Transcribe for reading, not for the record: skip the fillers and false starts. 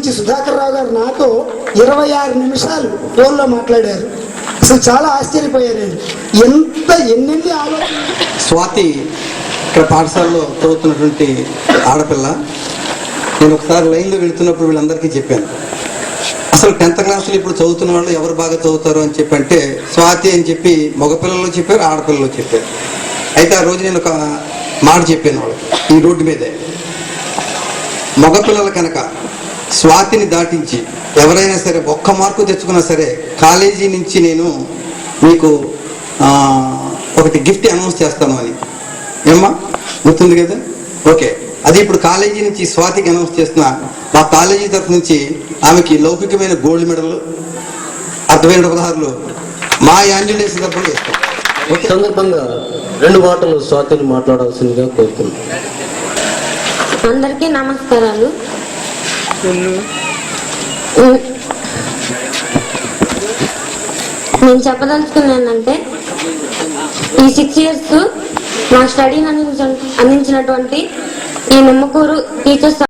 నుంచి సుధాకర్ రావు గారు నాతో 26 నిమిషాలు ఫోన్లో మాట్లాడారు. అసలు చాలా ఆశ్చర్యపోయారు. ఎన్ని ఆలోచన. స్వాతి ఇక్కడ పాఠశాలలో చదువుతున్నటువంటి ఆడపిల్ల. నేను ఒకసారి లైన్లో వెళుతున్నప్పుడు వీళ్ళందరికీ చెప్పాను, అసలు 10th క్లాసులో ఇప్పుడు చదువుతున్న వాళ్ళు ఎవరు బాగా చదువుతారు అని చెప్పి అంటే స్వాతి అని చెప్పి మగపిల్లలు చెప్పారు, ఆడపిల్లలు చెప్పారు. అయితే ఆ రోజు నేను ఒక మాట చెప్పాను వాళ్ళకి ఈ రోడ్డు మీదే, మగపిల్లలు కనుక స్వాతిని దాటించి ఎవరైనా సరే ఒక్క మార్కు తెచ్చుకున్నా సరే కాలేజీ నుంచి నేను మీకు ఒకటి గిఫ్ట్ అనౌన్స్ చేస్తాను అని. ఏమ్మా గుర్తుంది కదా? ఓకే, అది ఇప్పుడు కాలేజీ నుంచి స్వాతికి అనౌన్స్ చేస్తున్నా. మా కాలేజీ తరఫు నుంచి ఆమెకి లౌకికమైన గోల్డ్ మెడల్, అర్థమైన ఉదాహరణలు మా యాన్యులేషన్ తరఫున ఇస్తాం. ఈ సందర్భంగా 2 మాటలు స్వాతిని మాట్లాడాల్సిందిగా కోరుతున్నాను. అందరికీ నమస్కారాలు. నేను చెప్పదలుచుకున్నాను ఏంటంటే, ఈ 6 years నా స్టడీని అందించినటువంటి ఈ నిమ్మకూరు టీచర్స్